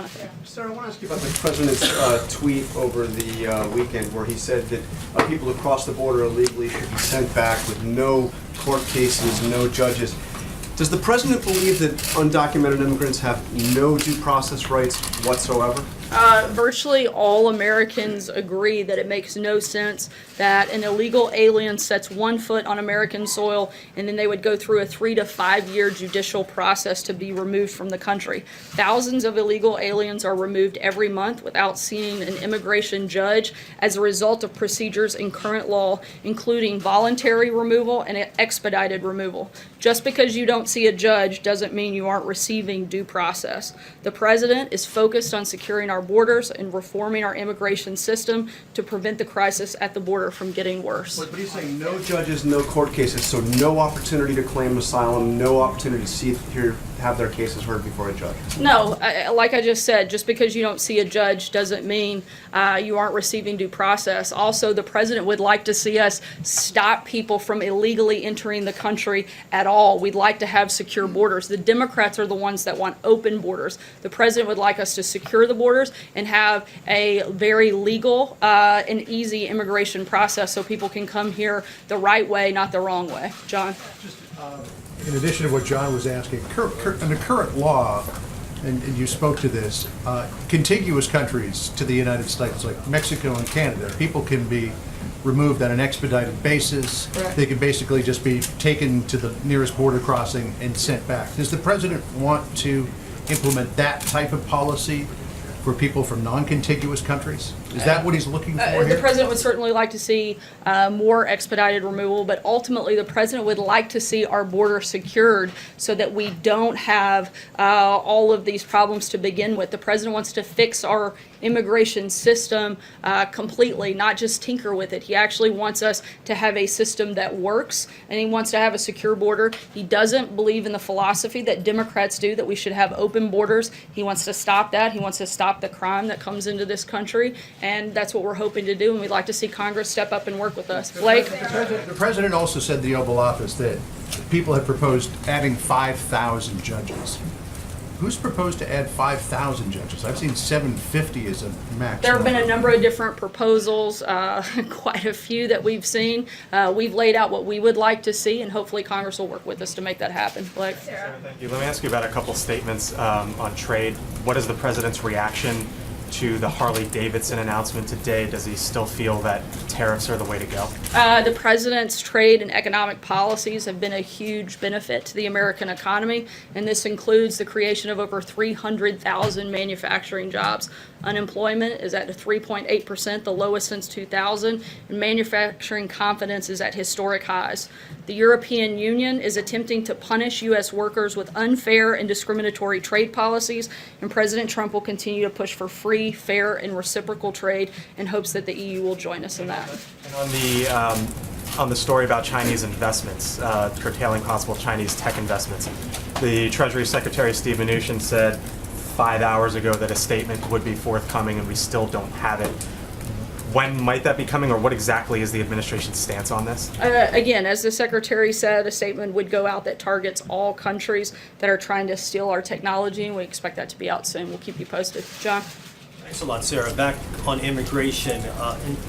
Jonathan. Sarah, I want to ask you about the president's tweet over the weekend where he said that people who cross the border illegally should be sent back with no court cases, no judges. Does the president believe that undocumented immigrants have no due process rights whatsoever? Virtually all Americans agree that it makes no sense that an illegal alien sets one foot on American soil and then they would go through a 3 to 5 year judicial process to be removed from the country. Thousands of illegal aliens are removed every month without seeing an immigration judge as a result of procedures in current law, including voluntary removal and expedited removal. Just because you don't see a judge doesn't mean you aren't receiving due process. The president is focused on securing our borders and reforming our immigration system to prevent the crisis at the border from getting worse. But he's saying no judges, no court cases, so no opportunity to claim asylum, no opportunity to have their cases heard before a judge. No, like I just said, just because you don't see a judge doesn't mean you aren't receiving due process. Also, the president would like to see us stop people from illegally entering the country at all. We'd like to have secure borders. The Democrats are the ones that want open borders. The president would like us to secure the borders and have a very legal and easy immigration process so people can come here the right way, not the wrong way. John? In addition to what John was asking, under current law, and you spoke to this, contiguous countries to the United States, like Mexico and Canada, people can be removed on an expedited basis. Correct. They can basically just be taken to the nearest border crossing and sent back. Does the president want to implement that type of policy for people from non-contiguous countries? Is that what he's looking for here? The president would certainly like to see more expedited removal, but ultimately the president would like to see our border secured so that we don't have all of these problems to begin with. The president wants to fix our immigration system completely, not just tinker with it. He actually wants us to have a system that works, and he wants to have a secure border. He doesn't believe in the philosophy that Democrats do, that we should have open borders. He wants to stop that. He wants to stop the crime that comes into this country, and that's what we're hoping to do, and we'd like to see Congress step up and work with us. Blake? The president also said in the Oval Office that people had proposed adding 5,000 judges. Who's proposed to add 5,000 judges? I've seen 750 as a max. There have been a number of different proposals, quite a few that we've seen. We've laid out what we would like to see, and hopefully Congress will work with us to make that happen. Blake? Sarah, thank you. Let me ask you about a couple statements on trade. What is the president's reaction to the Harley-Davidson announcement today? Does he still feel that tariffs are the way to go? The president's trade and economic policies have been a huge benefit to the American economy, and this includes the creation of over 300,000 manufacturing jobs. Unemployment is at 3.8%, the lowest since 2000, and manufacturing confidence is at historic highs. The European Union is attempting to punish U.S. workers with unfair and discriminatory trade policies, and President Trump will continue to push for free, fair, and reciprocal trade in hopes that the EU will join us in that. And on the story about Chinese investments, curtailing possible Chinese tech investments, the Treasury Secretary Steve Mnuchin said 5 hours ago that a statement would be forthcoming, and we still don't have it. When might that be coming, or what exactly is the administration's stance on this? Again, as the Secretary said, a statement would go out that targets all countries that are trying to steal our technology, and we expect that to be out soon. We'll keep you posted. John? Thanks a lot, Sarah. Back on immigration,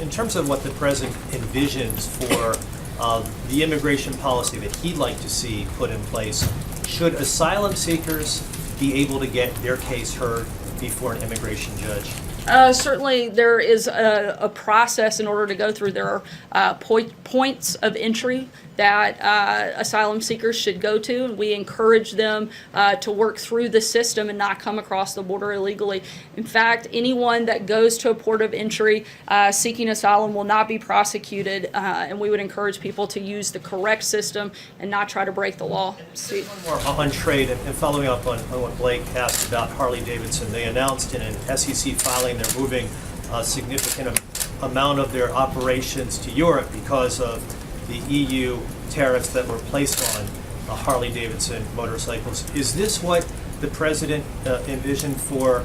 in terms of what the president envisions for the immigration policy that he'd like to see put in place, should asylum seekers be able to get their case heard before an immigration judge? Certainly, there is a process in order to go through. There are points of entry that asylum seekers should go to, and we encourage them to work through the system and not come across the border illegally. In fact, anyone that goes to a port of entry seeking asylum will not be prosecuted, and we would encourage people to use the correct system and not try to break the law. One more on trade, and following up on what Blake asked about Harley-Davidson. They announced in an SEC filing they're moving a significant amount of their operations to Europe because of the EU tariffs that were placed on Harley-Davidson motorcycles. Is this what the president envisioned for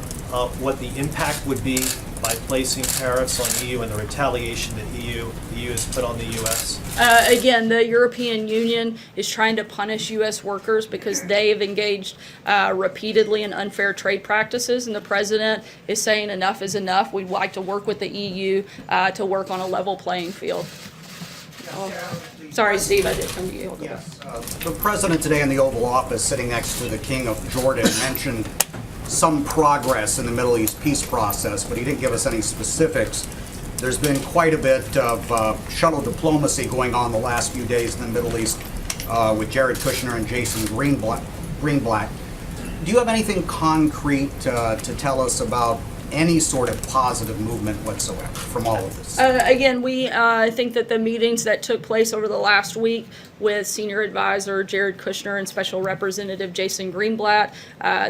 what the impact would be by placing tariffs on EU and the retaliation that the EU has put on the U.S.? Again, the European Union is trying to punish U.S. workers because they have engaged repeatedly in unfair trade practices, and the president is saying enough is enough. We'd like to work with the EU to work on a level playing field. Sorry, Steve, I did come to you. Yes. The president today in the Oval Office, sitting next to the King of Jordan, mentioned some progress in the Middle East peace process, but he didn't give us any specifics. There's been quite a bit of shuttle diplomacy going on the last few days in the Middle East with Jared Kushner and Jason Greenblatt. Do you have anything concrete to tell us about any sort of positive movement whatsoever from all of this? Again, we think that the meetings that took place over the last week with Senior Advisor Jared Kushner and Special Representative Jason Greenblatt,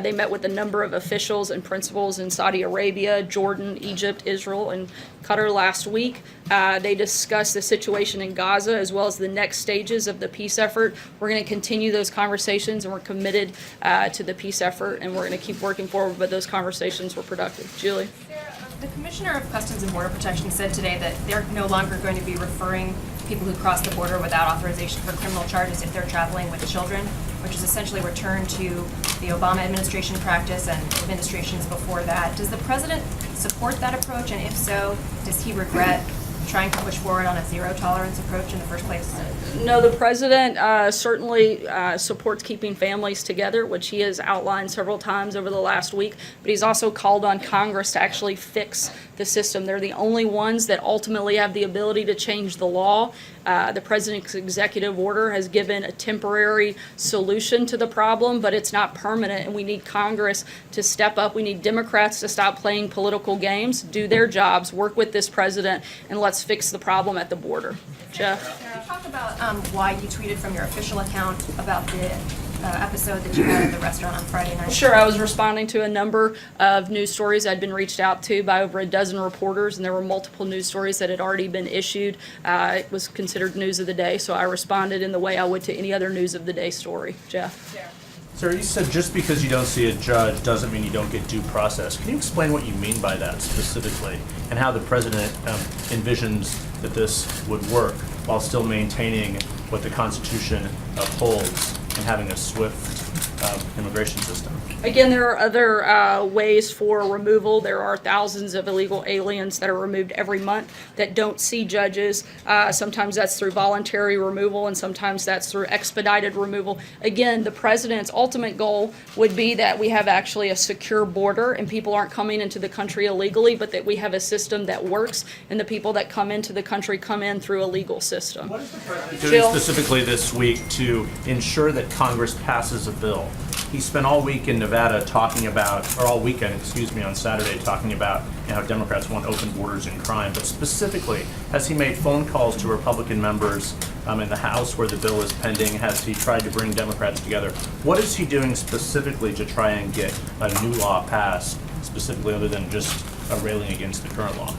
they met with a number of officials and principals in Saudi Arabia, Jordan, Egypt, Israel, and Qatar last week. They discussed the situation in Gaza as well as the next stages of the peace effort. We're going to continue those conversations, and we're committed to the peace effort, and we're going to keep working forward, but those conversations were productive. Julie? The Commissioner of Customs and Border Protection said today that they're no longer going to be referring people who cross the border without authorization for criminal charges if they're traveling with children, which is essentially returned to the Obama administration practice and administrations before that. Does the president support that approach, and if so, does he regret trying to push forward on a zero-tolerance approach in the first place? No, the president certainly supports keeping families together, which he has outlined several times over the last week, but he's also called on Congress to actually fix the system. They're the only ones that ultimately have the ability to change the law. The president's executive order has given a temporary solution to the problem, but it's not permanent, and we need Congress to step up. We need Democrats to stop playing political games, do their jobs, work with this president, and let's fix the problem at the border. Jeff? Can you talk about why you tweeted from your official account about the episode that you had at the restaurant on Friday night? Sure, I was responding to a number of news stories. I'd been reached out to by over a dozen reporters, and there were multiple news stories that had already been issued. It was considered news of the day, so I responded in the way I would to any other news of the day story. Jeff? Sir, you said just because you don't see a judge doesn't mean you don't get due process. Can you explain what you mean by that specifically, and how the president envisions that this would work while still maintaining what the Constitution upholds and having a swift immigration system? Again, there are other ways for removal. There are thousands of illegal aliens that are removed every month that don't see judges. Sometimes that's through voluntary removal, and sometimes that's through expedited removal. Again, the president's ultimate goal would be that we have actually a secure border and people aren't coming into the country illegally, but that we have a system that works, and the people that come into the country come in through a legal system. What is the president doing Jill? specifically this week to ensure that Congress passes a bill? He spent all week in Nevada talking about, or all weekend, excuse me, on Saturday talking about how Democrats want open borders and crime. But specifically, has he made phone calls to Republican members in the House where the bill is pending? Has he tried to bring Democrats together? What is he doing specifically to try and get a new law passed, specifically other than just railing against the current law?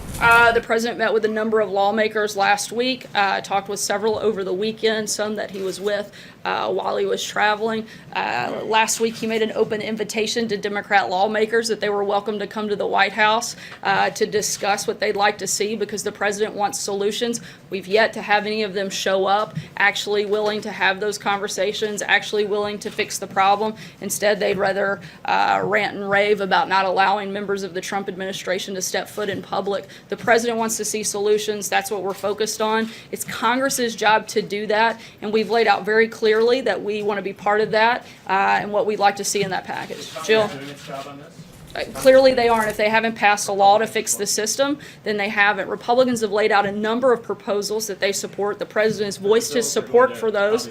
The president met with a number of lawmakers last week, talked with several over the weekend, some that he was with while he was traveling. Last week, he made an open invitation to Democrat lawmakers that they were welcome to come to the White House to discuss what they'd like to see, because the president wants solutions. We've yet to have any of them show up actually willing to have those conversations, actually willing to fix the problem. Instead, they'd rather rant and rave about not allowing members of the Trump administration to step foot in public. The president wants to see solutions. That's what we're focused on. It's Congress's job to do that, and we've laid out very clearly that we want to be part of that and what we'd like to see in that package. Jill? Doing its job on this? Clearly they aren't. If they haven't passed a law to fix the system, then they haven't. Republicans have laid out a number of proposals that they support. The president has voiced his support for those.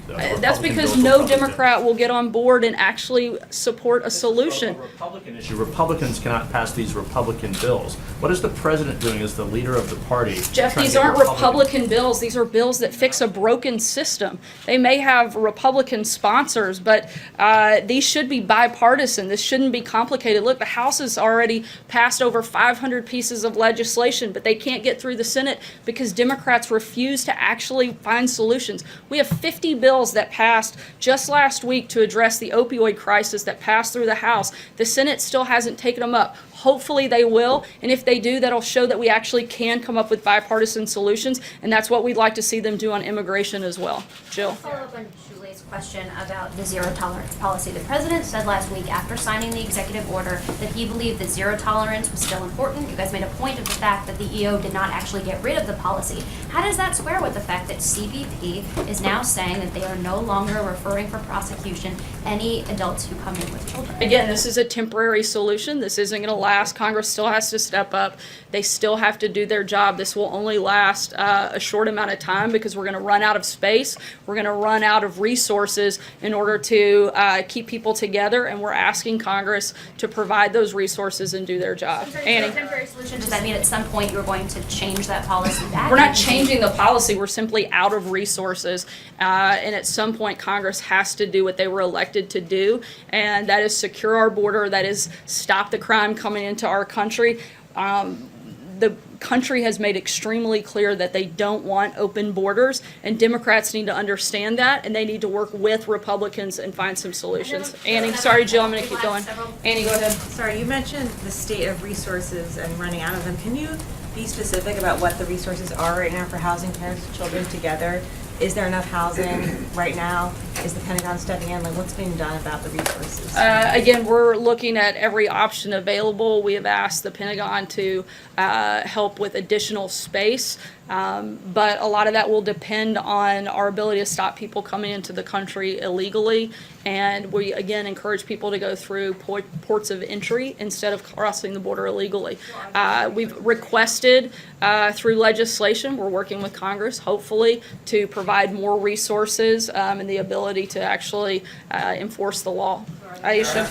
That's because no Democrat will get on board and actually support a solution. A Republican issue. Republicans cannot pass these Republican bills. What is the president doing as the leader of the party? Jeff, trying these to get aren't Republican bills. These are bills that fix a broken system. They may have Republican sponsors, but these should be bipartisan. This shouldn't be complicated. Look, the House has already passed over 500 pieces of legislation, but they can't get through the Senate because Democrats refuse to actually find solutions. We have 50 bills bills that passed just last week to address the opioid crisis that passed through the House. The Senate still hasn't taken them up. Hopefully they will, and if they do, that'll show that we actually can come up with bipartisan solutions, and that's what we'd like to see them do on immigration as well. Jill? Follow up on Julie's question about the zero tolerance policy. The president said last week after signing the executive order that he believed that zero tolerance was still important. You guys made a point of the fact that the EO did not actually get rid of the policy. How does that square with the fact that CBP is now saying that they are no longer referring for prosecution any adults who come in with children? Again, this is a temporary solution. This isn't going to last. Congress still has to step up. They still have to do their job. This will only last a short amount of time because we're going to run out of space. We're going to run out of resources in order to keep people together, and we're asking Congress to provide those resources and do their job. Annie? Temporary solution, does that mean at some point you're going to change that policy back? We're not changing the policy. We're simply out of resources. And at some point, Congress has to do what they were elected to do, and that is secure our border, that is stop the crime coming into our country. The country has made extremely clear that they don't want open borders, and Democrats need to understand that, and they need to work with Republicans and find some solutions. Annie, sorry, Jill, I'm going to keep going. Annie, go ahead. Sorry, you mentioned the state of resources and running out of them. Can you be specific about what the resources are right now for housing parents and children together? Is there enough housing right now? Is the Pentagon stepping in? Like, what's being done about the resources? Again, we're looking at every option available. We have asked the Pentagon to help with additional space, but a lot of that will depend on our ability to stop people coming into the country illegally. And we, again, encourage people to go through ports of entry instead of crossing the border illegally. We've requested through legislation, we're working with Congress, hopefully, to provide more resources and the ability to actually enforce the law. Aisha?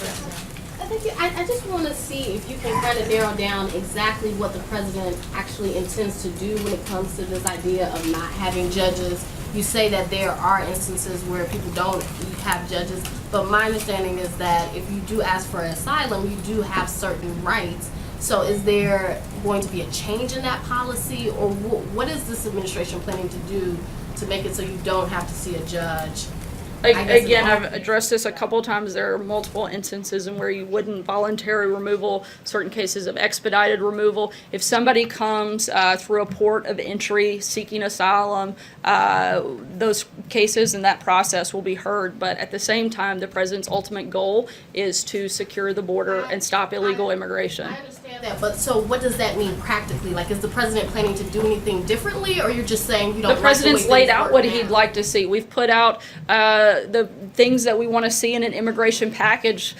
I just want to see if you can kind of narrow down exactly what the president actually intends to do when it comes to this idea of not having judges. You say that there are instances where people don't have judges, but my understanding is that if you do ask for asylum, you do have certain rights. So is there going to be a change in that policy, or what is this administration planning to do to make it so you don't have to see a judge? Again, I've addressed this a couple of times. There are multiple instances in where you wouldn't voluntary removal, certain cases of expedited removal. If somebody comes through a port of entry seeking asylum, those cases and that process will be heard. But at the same time, the president's ultimate goal is to secure the border and stop illegal immigration. I understand that, but so what does that mean practically? Like, is the president planning to do anything differently, or you're just saying you don't The like president's the way laid things out work what now? he'd like to see. We've put out the things that we want to see in an immigration package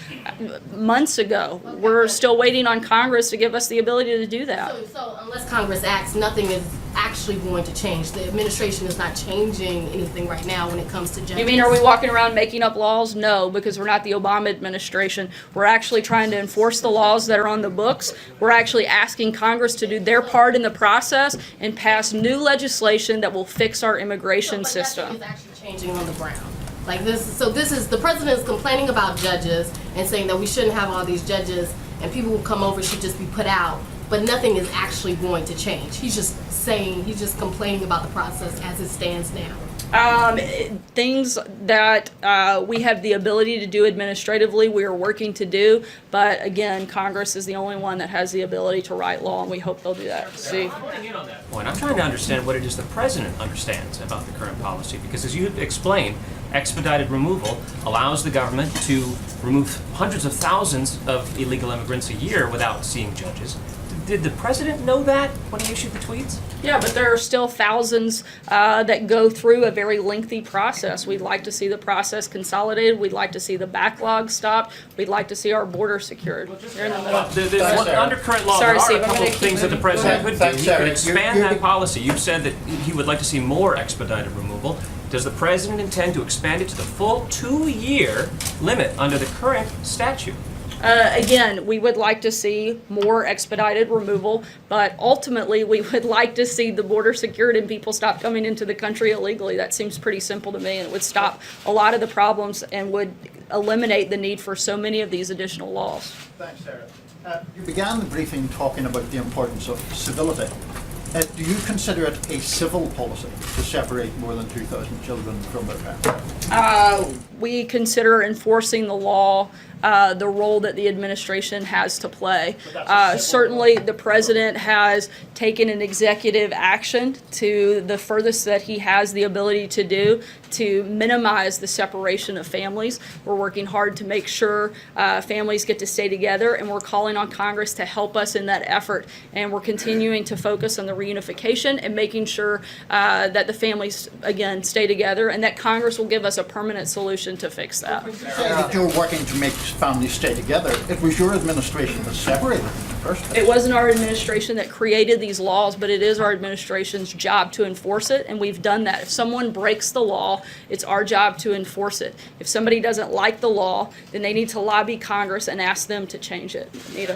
months ago. We're still waiting on Congress to give us the ability to do that. So unless Congress acts, nothing is actually going to change. The administration is not changing anything right now when it comes to judges. You mean, are we walking around making up laws? No, because we're not the Obama administration. We're actually trying to enforce the laws that are on the books. We're actually asking Congress to do their part in the process and pass new legislation that will fix our immigration But system. nothing is actually changing on the ground. Like this, so this is, the president is complaining about judges and saying that we shouldn't have all these judges and people who come over should just be put out, but nothing is actually going to change. He's just saying, he's just complaining about the process as it stands now. Things that we have the ability to do administratively, we are working to do, but again, Congress is the only one that has the ability to write law, and we hope they'll do that. See? Point. I'm trying to understand what it is the president understands about the current policy, because as you explained, expedited removal allows the government to remove hundreds of thousands of illegal immigrants a year without seeing judges. Did the president know that when he issued the tweets? Yeah, but there are still thousands that go through a very lengthy process. We'd like to see the process consolidated. We'd like to see the backlog stopped. We'd like to see our border secured. You're in the middle. Under current law, Sorry, there are Steve, a I'm couple gonna of keep things that the moving. president could do. Thanks, He Sarah. could expand You're- that policy. You've said that he would like to see more expedited removal. Does the president intend to expand it to the full 2-year limit under the current statute? Again, we would like to see more expedited removal, but ultimately, we would like to see the border secured and people stop coming into the country illegally. That seems pretty simple to me, and it would stop a lot of the problems and would eliminate the need for so many of these additional laws. Thanks, Sarah. You began the briefing talking about the importance of civility. Do you consider it a civil policy to separate more than 2,000 children from their parents? We consider enforcing the law the role that the administration has to play. Certainly, the president has taken an executive action to the furthest that he has the ability to do to minimize the separation of families. We're working hard to make sure families get to stay together, and we're calling on Congress to help us in that effort. And we're continuing to focus on the reunification and making sure that the families, again, stay together, and that Congress will give us a permanent solution to fix that. That you're working to make families stay together. It was your administration that separated them in the first place. It wasn't our administration that created these laws, but it is our administration's job to enforce it, and we've done that. If someone breaks the law, it's our job to enforce it. If somebody doesn't like the law, then they need to lobby Congress and ask them to change it. Nita?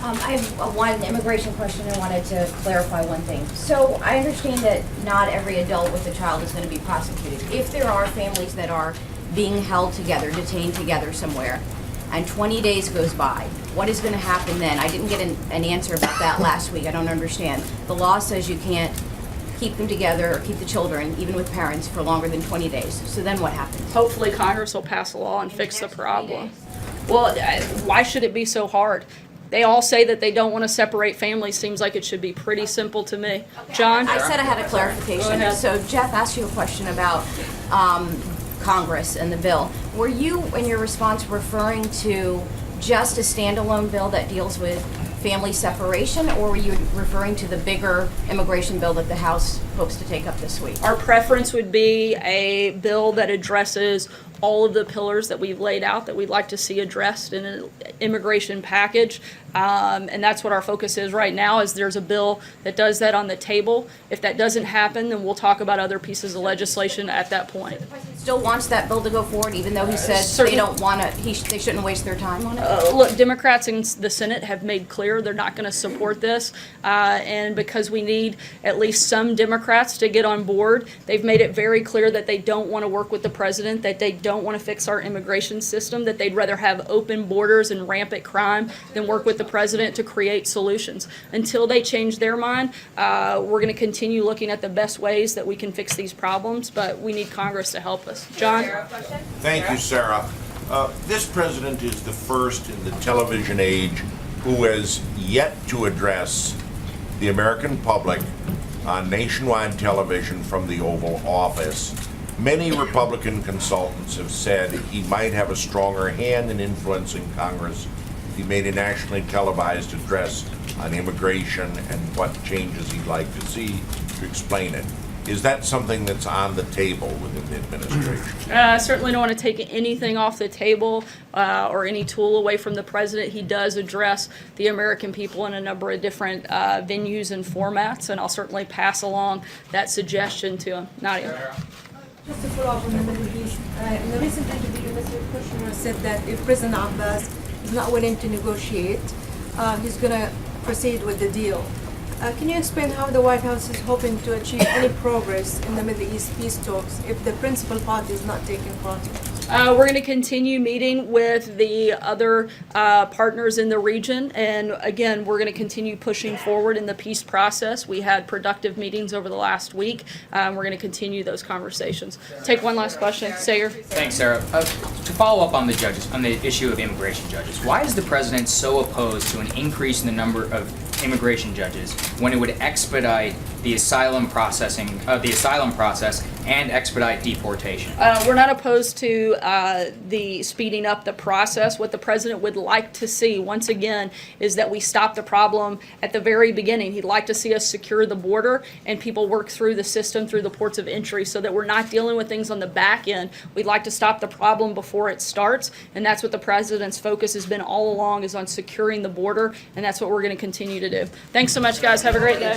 I have one immigration question. I wanted to clarify one thing. So I understand that not every adult with a child is going to be prosecuted. If there are families that are being held together, detained together somewhere, and 20 days goes by, what is going to happen then? I didn't get an answer about that last week. I don't understand. The law says you can't keep them together or keep the children, even with parents, for longer than 20 days. So then what happens? Hopefully Congress will pass a law and fix the problem. Well, why should it be so hard? They all say that they don't want to separate families. Seems like it should be pretty simple to me. John? I said I had a clarification. So Jeff asked you a question about Congress and the bill. Were you, in your response, referring to just a standalone bill that deals with family separation, or were you referring to the bigger immigration bill that the House hopes to take up this week? Our preference would be a bill that addresses all of the pillars that we've laid out that we'd like to see addressed in an immigration package. And that's what our focus is right now, is there's a bill that does that on the table. If that doesn't happen, then we'll talk about other pieces of legislation at that point. Still wants that bill to go forward, even though he said they don't want to, they shouldn't waste their time on it? Look, Democrats in the Senate have made clear they're not going to support this. And because we need at least some Democrats to get on board, they've made it very clear that they don't want to work with the president, that they don't want to fix our immigration system, that they'd rather have open borders and rampant crime than work with the president to create solutions. Until they change their mind, we're going to continue looking at the best ways that we can fix these problems, but we need Congress to help us. John? Thank you, Sarah. This president is the first in the television age who has yet to address the American public on nationwide television from the Oval Office. Many Republican consultants have said he might have a stronger hand in influencing Congress if he made a nationally televised address on immigration and what changes he'd like to see to explain it. Is that something that's on the table within the administration? I certainly don't want to take anything off the table or any tool away from the president. He does address the American people in a number of different venues and formats, and I'll certainly pass along that suggestion to him. Nadia? Just to follow up on the Middle East, in the recent interview, Mr. Kushner said that if President Abbas is not willing to negotiate, he's going to proceed with the deal. Can you explain how the White House is hoping to achieve any progress in the Middle East peace talks if the principal party is not taking part? We're going to continue meeting with the other partners in the region, and again, we're going to continue pushing forward in the peace process. We had productive meetings over the last week. We're going to continue those conversations. Take one last question. Sayer? Thanks, Sarah. To follow up on the judges, on the issue of immigration judges, why is the president so opposed to an increase in the number of immigration judges when it would expedite the asylum process and expedite deportation? We're not opposed to the speeding up the process. What the president would like to see, once again, is that we stop the problem at the very beginning. He'd like to see us secure the border and people work through the system, through the ports of entry, so that we're not dealing with things on the back end. We'd like to stop the problem before it starts, and that's what the president's focus has been all along, is on securing the border, and that's what we're going to continue to do. Thanks so much, guys. Have a great day.